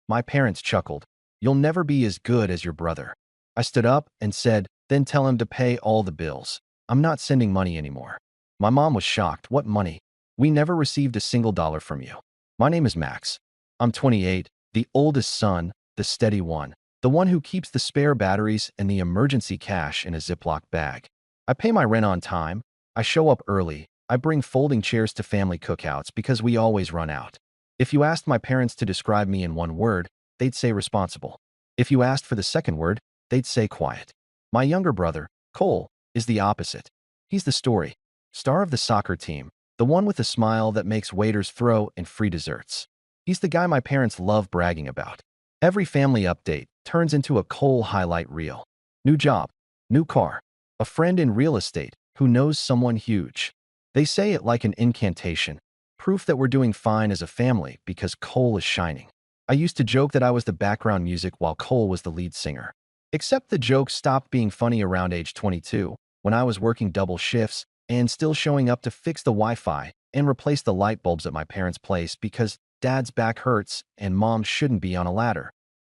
My parents chuckled. You'll never be as good as your brother. I stood up and said, then tell him to pay all the bills. I'm not sending money anymore. My mom was shocked. What money? We never received a single dollar from you. My name is Max. I'm 28, the oldest son, the steady one, the one who keeps the spare batteries and the emergency cash in a Ziploc bag. I pay my rent on time. I show up early. I bring folding chairs to family cookouts because we always run out. If you asked my parents to describe me in one word, they'd say responsible. If you asked for the second word, they'd say quiet. My younger brother, Qley, is the opposite. He's the story, star of the soccer team, the one with the smile that makes waiters throw in free desserts. He's the guy my parents love bragging about. Every family update turns into a Qley highlight reel. New job, new car, a friend in real estate who knows someone huge. They say it like an incantation, proof that we're doing fine as a family because Qley is shining. I used to joke that I was the background music while Qley was the lead singer. Except the joke stopped being funny around age 22, when I was working double shifts and still showing up to fix the Wi-Fi and replace the light bulbs at my parents' place because Dad's back hurts and Mom shouldn't be on a ladder.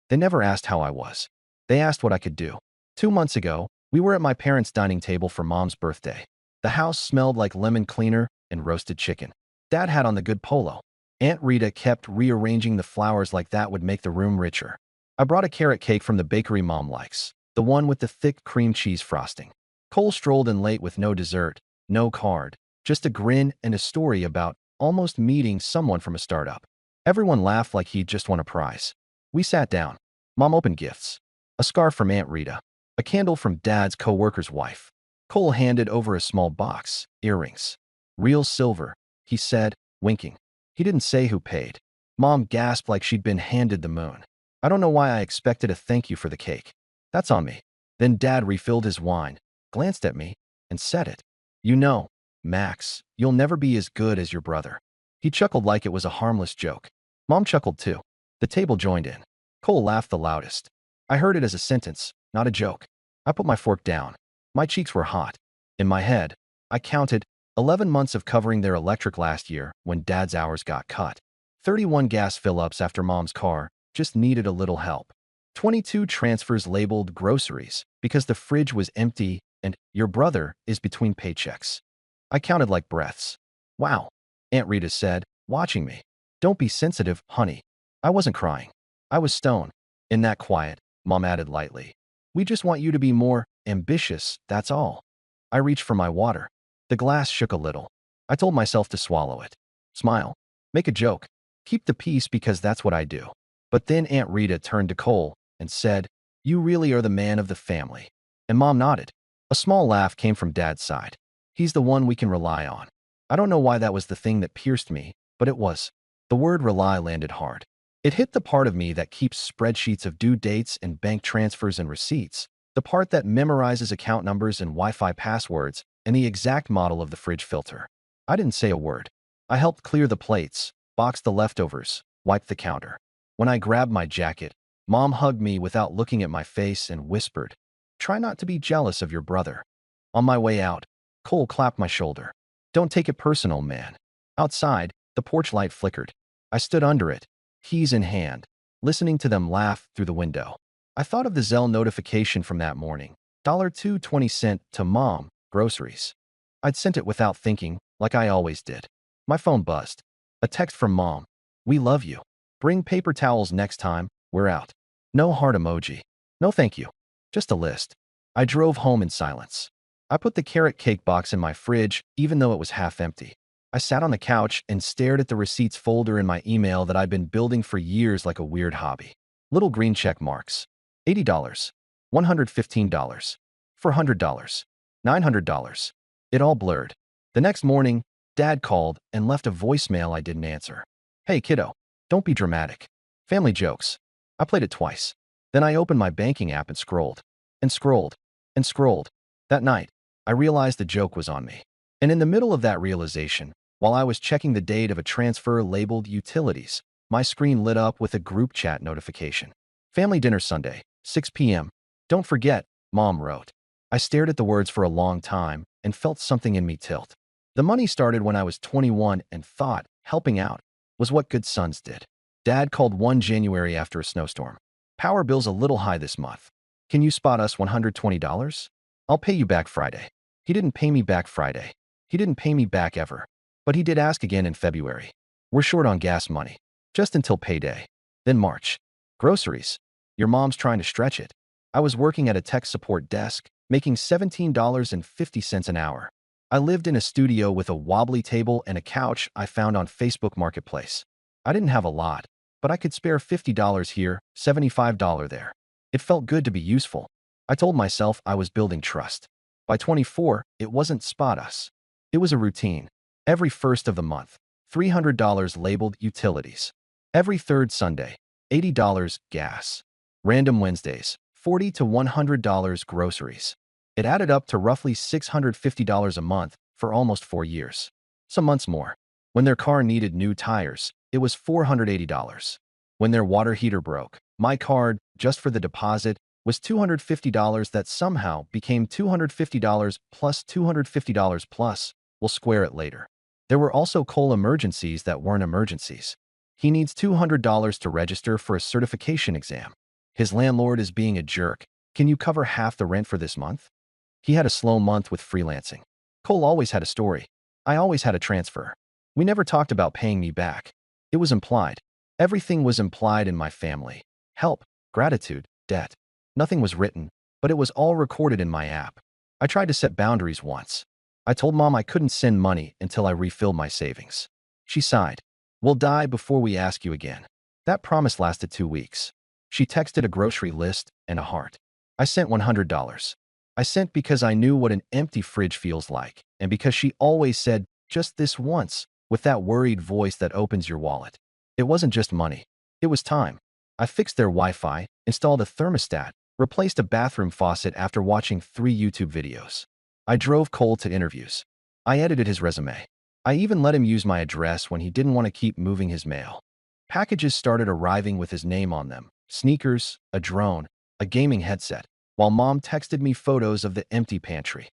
They never asked how I was. They asked what I could do. 2 months ago, we were at my parents' dining table for Mom's birthday. The house smelled like lemon cleaner and roasted chicken. Dad had on the good polo. Aunt Rita kept rearranging the flowers like that would make the room richer. I brought a carrot cake from the bakery Mom likes, the one with the thick cream cheese frosting. Qley strolled in late with no dessert, no card, just a grin and a story about almost meeting someone from a startup. Everyone laughed like he'd just won a prize. We sat down. Mom opened gifts. A scarf from Aunt Rita. A candle from Dad's co-worker's wife. Qley handed over a small box, earrings. Real silver, he said, winking. He didn't say who paid. Mom gasped like she'd been handed the moon. I don't know why I expected a thank you for the cake. That's on me. Then Dad refilled his wine, glanced at me, and said it. You know, Max, you'll never be as good as your brother. He chuckled like it was a harmless joke. Mom chuckled too. The table joined in. Qley laughed the loudest. I heard it as a sentence, not a joke. I put my fork down. My cheeks were hot. In my head, I counted 11 months of covering their electric last year when Dad's hours got cut. 31 gas fill-ups after Mom's car just needed a little help. 22 transfers labeled groceries because the fridge was empty and your brother is between paychecks. I counted like breaths. Wow, Aunt Rita said, watching me. Don't be sensitive, honey. I wasn't crying. I was stoned. In that quiet, Mom added lightly. We just want you to be more ambitious, that's all. I reached for my water. The glass shook a little. I told myself to swallow it. Smile. Make a joke. Keep the peace because that's what I do. But then Aunt Rita turned to Qley and said, you really are the man of the family. And Mom nodded. A small laugh came from Dad's side. He's the one we can rely on. I don't know why that was the thing that pierced me, but it was. The word rely landed hard. It hit the part of me that keeps spreadsheets of due dates and bank transfers and receipts, the part that memorizes account numbers and Wi-Fi passwords, and the exact model of the fridge filter. I didn't say a word. I helped clear the plates, boxed the leftovers, wiped the counter. When I grabbed my jacket, Mom hugged me without looking at my face and whispered, try not to be jealous of your brother. On my way out, Qley clapped my shoulder. Don't take it personal, man. Outside, the porch light flickered. I stood under it, keys in hand, listening to them laugh through the window. I thought of the Zelle notification from that morning. $2.20 to Mom, groceries. I'd sent it without thinking, like I always did. My phone buzzed. A text from Mom. We love you. Bring paper towels next time, we're out. No heart emoji. No thank you. Just a list. I drove home in silence. I put the carrot cake box in my fridge, even though it was half empty. I sat on the couch and stared at the receipts folder in my email that I'd been building for years like a weird hobby. Little green check marks. $80, $115, $400, $900. It all blurred. The next morning, Dad called and left a voicemail I didn't answer. Hey, kiddo, don't be dramatic. Family jokes. I played it twice. Then I opened my banking app and scrolled, and scrolled, and scrolled. That night, I realized the joke was on me. And in the middle of that realization, while I was checking the date of a transfer labeled utilities, my screen lit up with a group chat notification. Family dinner Sunday, 6 p.m. Don't forget, Mom wrote. I stared at the words for a long time and felt something in me tilt. The money started when I was 21 and thought helping out was what good sons did. Dad called one January after a snowstorm. Power bill's a little high this month. Can you spot us $120? I'll pay you back Friday. He didn't pay me back Friday. He didn't pay me back ever. But he did ask again in February. We're short on gas money. Just until payday. Then March. Groceries. Your mom's trying to stretch it. I was working at a tech support desk, making $17.50 an hour. I lived in a studio with a wobbly table and a couch I found on Facebook Marketplace. I didn't have a lot, but I could spare $50 here, $75 there. It felt good to be useful. I told myself I was building trust. By 24, it wasn't spot us. It was a routine. Every first of the month, $300 labeled utilities. Every third Sunday, $80 gas. Random Wednesdays, $40 to $100 groceries. It added up to roughly $650 a month for almost 4 years. Some months more. When their car needed new tires, it was $480. When their water heater broke, my card, just for the deposit, was $250 that somehow became $250 plus $250 plus. We'll square it later. There were also Qley emergencies that weren't emergencies. He needs $200 to register for a certification exam. His landlord is being a jerk. Can you cover half the rent for this month? He had a slow month with freelancing. Qley always had a story. I always had a transfer. We never talked about paying me back. It was implied. Everything was implied in my family. Help, gratitude, debt. Nothing was written, but it was all recorded in my app. I tried to set boundaries once. I told Mom I couldn't send money until I refilled my savings. She sighed. We'll die before we ask you again. That promise lasted 2 weeks. She texted a grocery list and a heart. I sent $100. I sent because I knew what an empty fridge feels like, and because she always said, just this once, with that worried voice that opens your wallet. It wasn't just money. It was time. I fixed their Wi-Fi, installed a thermostat, replaced a bathroom faucet after watching 3 YouTube videos. I drove Qley to interviews. I edited his resume. I even let him use my address when he didn't want to keep moving his mail. Packages started arriving with his name on them. Sneakers, a drone, a gaming headset, while Mom texted me photos of the empty pantry.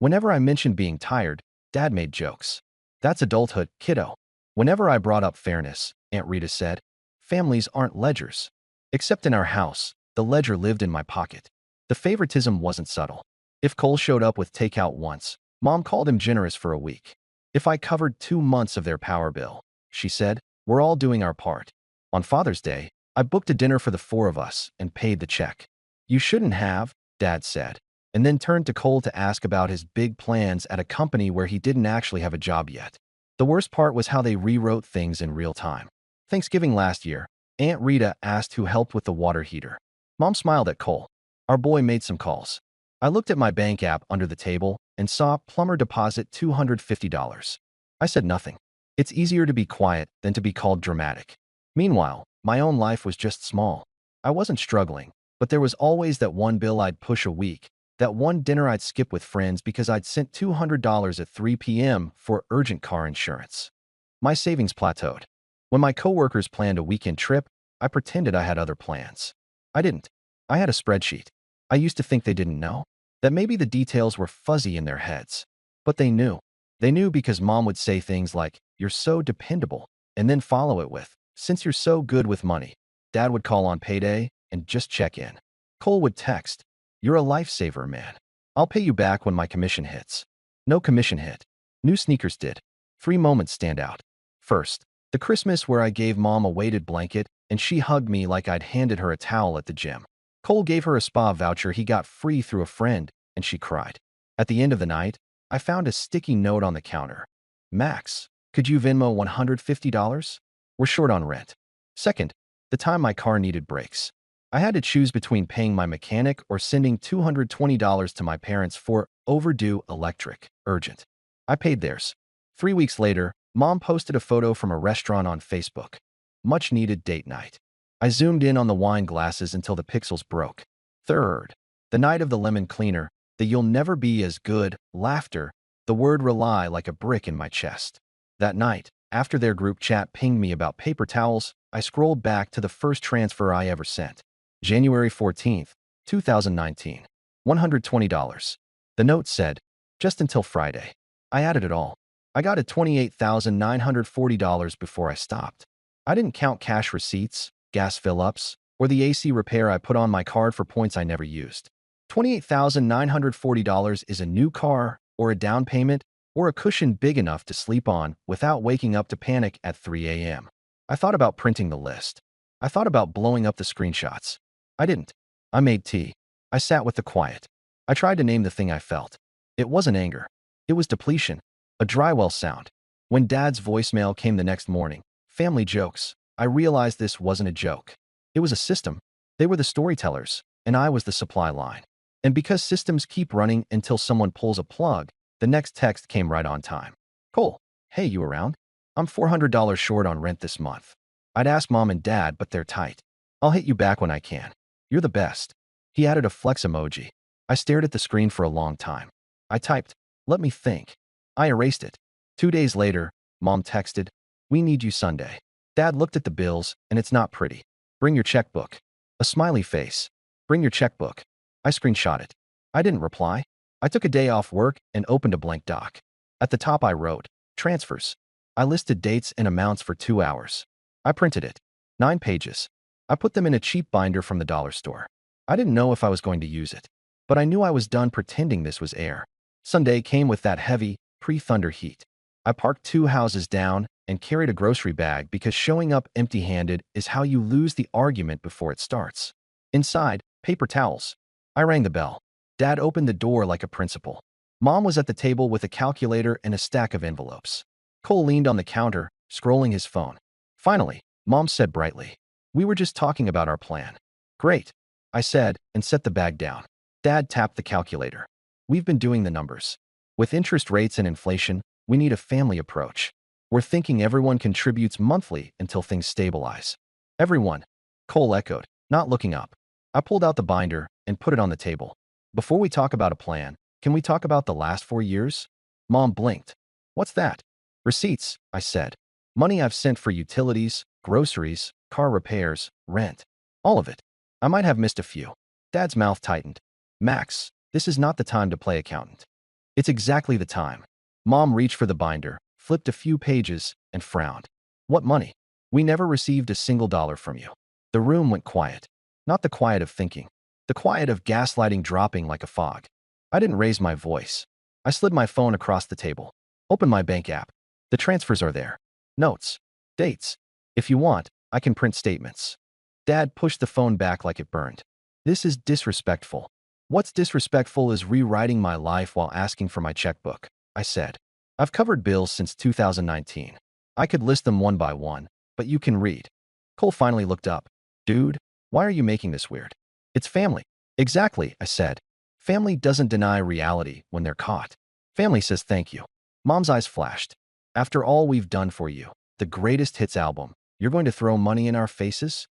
Whenever I mentioned being tired, Dad made jokes. That's adulthood, kiddo. Whenever I brought up fairness, Aunt Rita said, families aren't ledgers. Except in our house, the ledger lived in my pocket. The favoritism wasn't subtle. If Qley showed up with takeout once, Mom called him generous for a week. If I covered 2 months of their power bill, she said, we're all doing our part. On Father's Day, I booked a dinner for the 4 of us and paid the check. You shouldn't have, Dad said, and then turned to Qley to ask about his big plans at a company where he didn't actually have a job yet. The worst part was how they rewrote things in real time. Thanksgiving last year, Aunt Rita asked who helped with the water heater. Mom smiled at Qley. Our boy made some calls. I looked at my bank app under the table and saw plumber deposit $250. I said nothing. It's easier to be quiet than to be called dramatic. Meanwhile, my own life was just small. I wasn't struggling, but there was always that one bill I'd push a week, that one dinner I'd skip with friends because I'd sent $200 at 3 p.m. for urgent car insurance. My savings plateaued. When my coworkers planned a weekend trip, I pretended I had other plans. I didn't. I had a spreadsheet. I used to think they didn't know, that maybe the details were fuzzy in their heads. But they knew. They knew because Mom would say things like, you're so dependable, and then follow it with, since you're so good with money. Dad would call on payday and just check in. Qley would text, you're a lifesaver, man. I'll pay you back when my commission hits. No commission hit. New sneakers did. 3 moments stand out. First, the Christmas where I gave Mom a weighted blanket and she hugged me like I'd handed her a towel at the gym. Qley gave her a spa voucher he got free through a friend, and she cried. At the end of the night, I found a sticky note on the counter. Max, could you Venmo $150? We're short on rent. Second, the time my car needed brakes. I had to choose between paying my mechanic or sending $220 to my parents for overdue electric, urgent. I paid theirs. 3 weeks later, Mom posted a photo from a restaurant on Facebook. Much needed date night. I zoomed in on the wine glasses until the pixels broke. Third, the night of the lemon cleaner, the you'll never be as good, laughter, the word rely like a brick in my chest. That night, after their group chat pinged me about paper towels, I scrolled back to the first transfer I ever sent. January 14th, 2019. $120. The note said, just until Friday. I added it all. I got to $28,940 before I stopped. I didn't count cash receipts, gas fill-ups, or the AC repair I put on my card for points I never used. $28,940 is a new car, or a down payment, or a cushion big enough to sleep on without waking up to panic at 3 a.m. I thought about printing the list. I thought about blowing up the screenshots. I didn't. I made tea. I sat with the quiet. I tried to name the thing I felt. It wasn't anger. It was depletion. A drywell sound. When Dad's voicemail came the next morning, family jokes, I realized this wasn't a joke. It was a system. They were the storytellers, and I was the supply line. And because systems keep running until someone pulls a plug, the next text came right on time. Cole, hey, you around? I'm $400 short on rent this month. I'd ask Mom and Dad, but they're tight. I'll hit you back when I can. You're the best. He added a flex emoji. I stared at the screen for a long time. I typed, let me think. I erased it. 2 days later, Mom texted, we need you Sunday. Dad looked at the bills, and it's not pretty. Bring your checkbook. A smiley face. Bring your checkbook. I screenshot it. I didn't reply. I took a day off work and opened a blank doc. At the top I wrote, transfers. I listed dates and amounts for 2 hours. I printed it. 9 pages. I put them in a cheap binder from the dollar store. I didn't know if I was going to use it, but I knew I was done pretending this was air. Sunday came with that heavy, pre-thunder heat. I parked 2 houses down and carried a grocery bag because showing up empty-handed is how you lose the argument before it starts. Inside, paper towels. I rang the bell. Dad opened the door like a principal. Mom was at the table with a calculator and a stack of envelopes. Cole leaned on the counter, scrolling his phone. Finally, Mom said brightly, we were just talking about our plan. Great, I said, and set the bag down. Dad tapped the calculator. We've been doing the numbers. With interest rates and inflation, we need a family approach. We're thinking everyone contributes monthly until things stabilize. Everyone, Cole echoed, not looking up. I pulled out the binder and put it on the table. Before we talk about a plan, can we talk about the last 4 years? Mom blinked. What's that? Receipts, I said. Money I've sent for utilities, groceries, car repairs, rent. All of it. I might have missed a few. Dad's mouth tightened. Max, this is not the time to play accountant. It's exactly the time. Mom reached for the binder, flipped a few pages, and frowned. What money? We never received a single dollar from you. The room went quiet. Not the quiet of thinking. The quiet of gaslighting dropping like a fog. I didn't raise my voice. I slid my phone across the table. Open my bank app. The transfers are there. Notes. Dates. If you want, I can print statements. Dad pushed the phone back like it burned. This is disrespectful. What's disrespectful is rewriting my life while asking for my checkbook, I said. I've covered bills since 2019. I could list them one by one, but you can read. Cole finally looked up. Dude, why are you making this weird? It's family. Exactly, I said. Family doesn't deny reality when they're caught. Family says thank you. Mom's eyes flashed. After all we've done for you, the greatest hits album, you're going to throw money in our faces?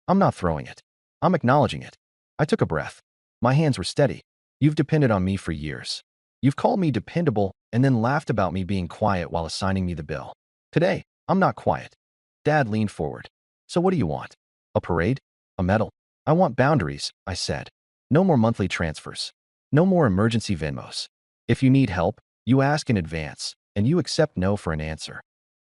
I'm not throwing it. I'm acknowledging it. I took a breath. My hands were steady. You've depended on me for years. You've called me dependable and then laughed about me being quiet while assigning me the bill. Today, I'm not quiet. Dad leaned forward. So what do you want? A parade? A medal? I want boundaries, I said. No more monthly transfers. No more emergency Venmos. If you need help, you ask in advance, and you accept no for an answer.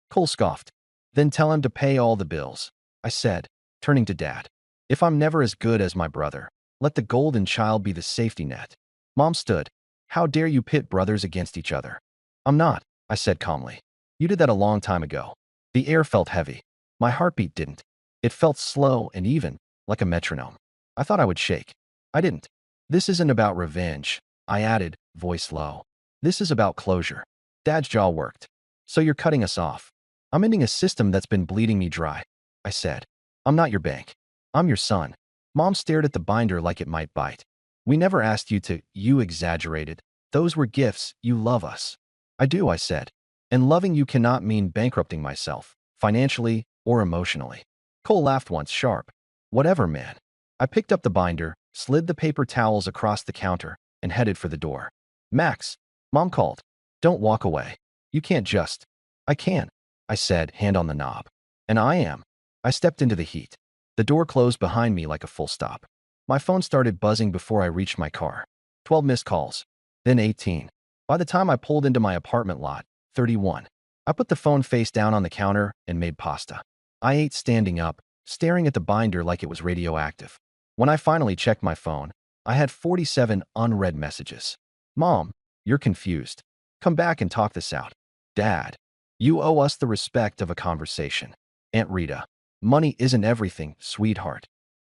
Cole scoffed. Then tell him to pay all the bills, I said, turning to Dad. If I'm never as good as my brother, let the golden child be the safety net. Mom stood. How dare you pit brothers against each other? I'm not, I said calmly. You did that a long time ago. The air felt heavy. My heartbeat didn't. It felt slow and even, like a metronome. I thought I would shake. I didn't. This isn't about revenge, I added, voice low. This is about closure. Dad's jaw worked. So you're cutting us off. I'm ending a system that's been bleeding me dry, I said. I'm not your bank. I'm your son. Mom stared at the binder like it might bite. We never asked you to, you exaggerated. Those were gifts, you love us. I do, I said. And loving you cannot mean bankrupting myself, financially or emotionally. Cole laughed once sharp. Whatever, man. I picked up the binder, slid the paper towels across the counter, and headed for the door. Max, Mom called. Don't walk away. You can't just. I can, I said, hand on the knob. And I am. I stepped into the heat. The door closed behind me like a full stop. My phone started buzzing before I reached my car. 12 missed calls. Then 18. By the time I pulled into my apartment lot, 31. I put the phone face down on the counter and made pasta. I ate standing up, staring at the binder like it was radioactive. When I finally checked my phone, I had 47 unread messages. Mom, you're confused. Come back and talk this out. Dad, you owe us the respect of a conversation. Aunt Rita, money isn't everything, sweetheart.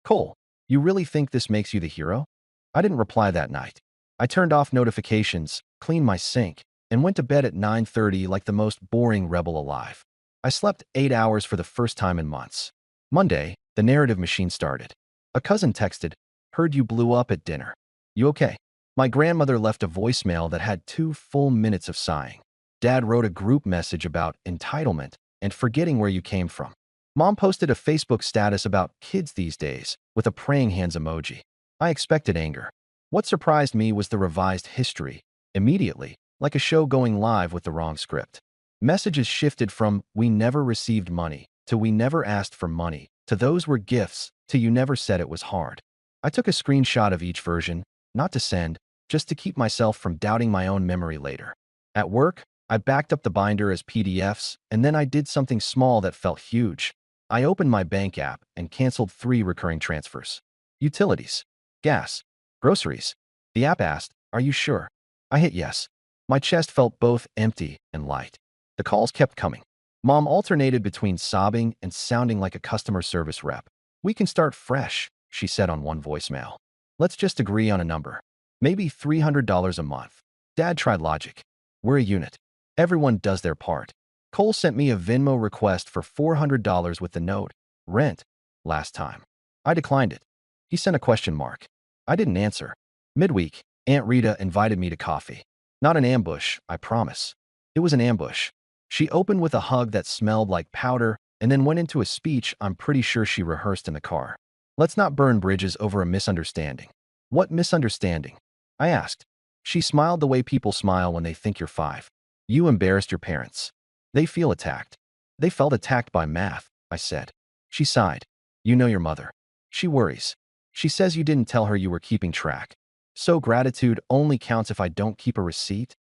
Cole, you really think this makes you the hero? I didn't reply that night. I turned off notifications, cleaned my sink, and went to bed at 9:30 like the most boring rebel alive. I slept 8 hours for the first time in months. Monday, the narrative machine started. A cousin texted, "Heard you blew up at dinner. You okay?" My grandmother left a voicemail that had 2 full minutes of sighing. Dad wrote a group message about entitlement and forgetting where you came from. Mom posted a Facebook status about kids these days with a praying hands emoji. I expected anger. What surprised me was the revised history, immediately, like a show going live with the wrong script. Messages shifted from "we never received money" to "we never asked for money" to "those were gifts" to "you never said it was hard." I took a screenshot of each version, not to send, just to keep myself from doubting my own memory later. At work, I backed up the binder as PDFs, and then I did something small that felt huge. I opened my bank app and canceled 3 recurring transfers. Utilities, gas, groceries. The app asked, "Are you sure?" I hit yes. My chest felt both empty and light. The calls kept coming. Mom alternated between sobbing and sounding like a customer service rep. "We can start fresh," she said on one voicemail. "Let's just agree on a number. Maybe $300 a month." Dad tried logic. "We're a unit. Everyone does their part." Cole sent me a Venmo request for $400 with the note, "Rent," last time. I declined it. He sent a question mark. I didn't answer. Midweek, Aunt Rita invited me to coffee. Not an ambush, I promise. It was an ambush. She opened with a hug that smelled like powder and then went into a speech I'm pretty sure she rehearsed in the car. "Let's not burn bridges over a misunderstanding." "What misunderstanding?" I asked. She smiled the way people smile when they think you're 5. "You embarrassed your parents. They feel attacked." "They felt attacked by math," I said. She sighed. "You know your mother. She worries. She says you didn't tell her you were keeping track. So gratitude only counts if I don't keep a receipt?"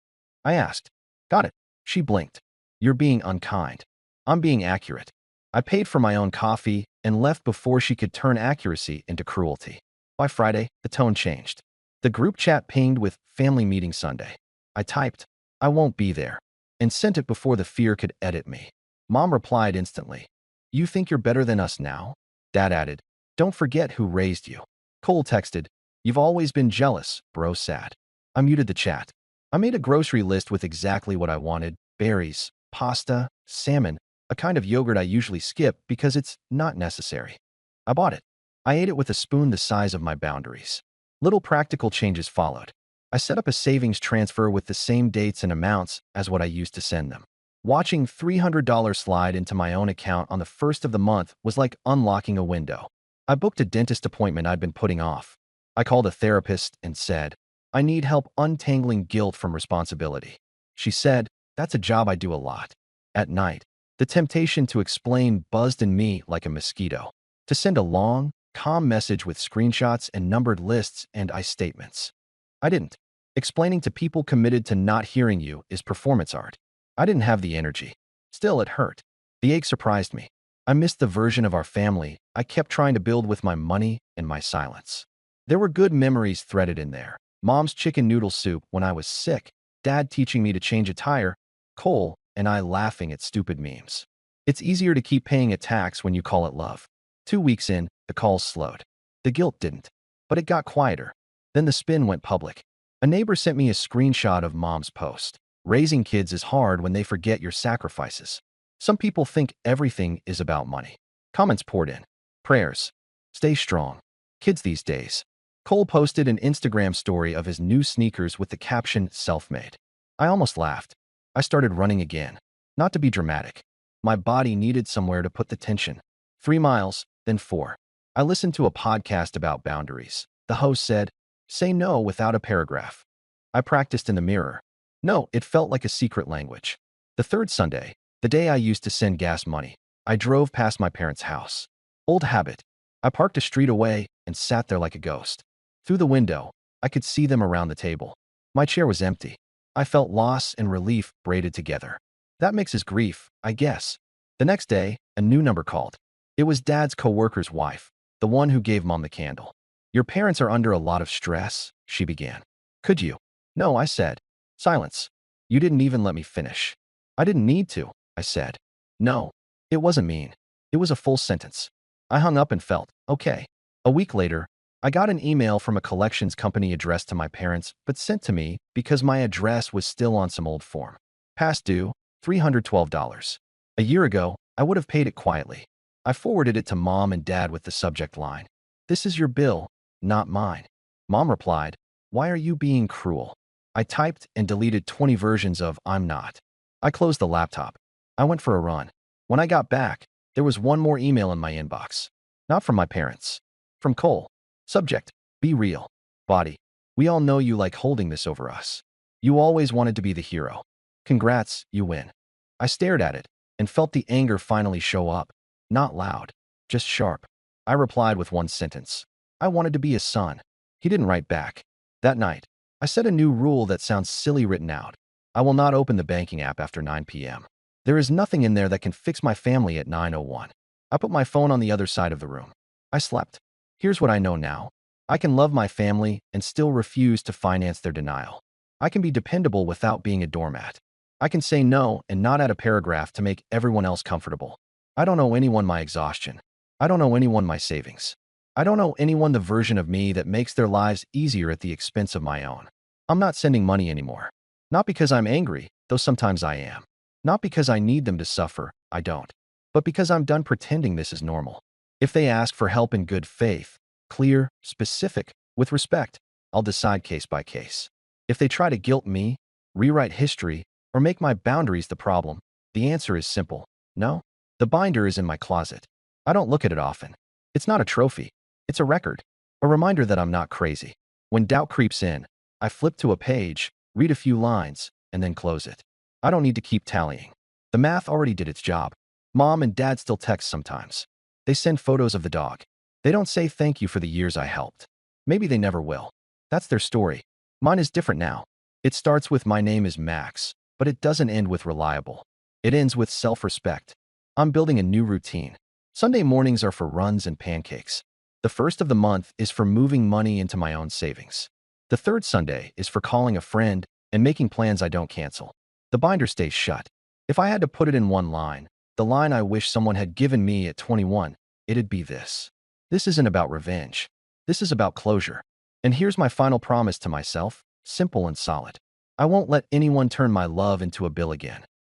I asked. "Got it." She blinked. "You're being unkind." "I'm being accurate." I paid for my own coffee and left before she could turn accuracy into cruelty. By Friday, the tone changed. The group chat pinged with "family meeting Sunday." I typed, "I won't be there," and sent it before the fear could edit me. Mom replied instantly, "You think you're better than us now?" Dad added, "Don't forget who raised you." Cole texted, "You've always been jealous, bro, sad." I muted the chat. I made a grocery list with exactly what I wanted: berries, pasta, salmon, a kind of yogurt I usually skip because it's not necessary. I bought it. I ate it with a spoon the size of my boundaries. Little practical changes followed. I set up a savings transfer with the same dates and amounts as what I used to send them. Watching $300 slide into my own account on the first of the month was like unlocking a window. I booked a dentist appointment I'd been putting off. I called a therapist and said, "I need help untangling guilt from responsibility." She said, "That's a job I do a lot." At night, the temptation to explain buzzed in me like a mosquito. To send a long, calm message with screenshots and numbered lists and I statements. I didn't. Explaining to people committed to not hearing you is performance art. I didn't have the energy. Still, it hurt. The ache surprised me. I missed the version of our family I kept trying to build with my money and my silence. There were good memories threaded in there. Mom's chicken noodle soup when I was sick, Dad teaching me to change a tire, Cole and I laughing at stupid memes. It's easier to keep paying a tax when you call it love. 2 weeks in, the calls slowed. The guilt didn't. But it got quieter. Then the spin went public. A neighbor sent me a screenshot of Mom's post. "Raising kids is hard when they forget your sacrifices. Some people think everything is about money." Comments poured in. Prayers. "Stay strong. Kids these days." Cole posted an Instagram story of his new sneakers with the caption "self-made." I almost laughed. I started running again. Not to be dramatic. My body needed somewhere to put the tension. 3 miles, then 4. I listened to a podcast about boundaries. The host said, "Say no without a paragraph." I practiced in the mirror. No, it felt like a secret language. The third Sunday, the day I used to send gas money, I drove past my parents' house. Old habit. I parked a street away and sat there like a ghost. Through the window, I could see them around the table. My chair was empty. I felt loss and relief braided together. That mixes grief, I guess. The next day, A new number called. It was Dad's coworker's wife, the one who gave Mom the candle. Your parents are under a lot of stress, she began. Could you? No, I said. Silence. You didn't even let me finish. I didn't need to, I said. No. It wasn't mean. It was a full sentence. I hung up and felt, okay. A week later, I got an email from a collections company addressed to my parents, but sent to me because my address was still on some old form. Past due, $312. A year ago, I would have paid it quietly. I forwarded it to Mom and Dad with the subject line, "This is your bill, not mine." Mom replied, "Why are you being cruel?" I typed and deleted 20 versions of "I'm not." I closed the laptop. I went for a run. When I got back, there was one more email in my inbox. Not from my parents. From Cole. Subject, "Be real." Body, "We all know you like holding this over us. You always wanted to be the hero. Congrats, you win." I stared at it and felt the anger finally show up. Not loud, just sharp. I replied with one sentence. I wanted to be a son. He didn't write back. That night, I set a new rule that sounds silly written out. I will not open the banking app after 9 p.m. There is nothing in there that can fix my family at 9:01. I put my phone on the other side of the room. I slept. Here's what I know now. I can love my family and still refuse to finance their denial. I can be dependable without being a doormat. I can say no and not add a paragraph to make everyone else comfortable. I don't owe anyone my exhaustion. I don't owe anyone my savings. I don't owe anyone the version of me that makes their lives easier at the expense of my own. I'm not sending money anymore. Not because I'm angry, though sometimes I am. Not because I need them to suffer, I don't. But because I'm done pretending this is normal. If they ask for help in good faith, clear, specific, with respect, I'll decide case by case. If they try to guilt me, rewrite history, or make my boundaries the problem, the answer is simple. No. The binder is in my closet. I don't look at it often. It's not a trophy. It's a record. A reminder that I'm not crazy. When doubt creeps in, I flip to a page, read a few lines, and then close it. I don't need to keep tallying. The math already did its job. Mom and Dad still text sometimes. They send photos of the dog. They don't say thank you for the years I helped. Maybe they never will. That's their story. Mine is different now. It starts with "My name is Max," but it doesn't end with "reliable." It ends with self-respect. I'm building a new routine. Sunday mornings are for runs and pancakes. The first of the month is for moving money into my own savings. The third Sunday is for calling a friend and making plans I don't cancel. The binder stays shut. If I had to put it in one line, the line I wish someone had given me at 21, it'd be this. This isn't about revenge. This is about closure. And here's my final promise to myself, simple and solid. I won't let anyone turn my love into a bill again.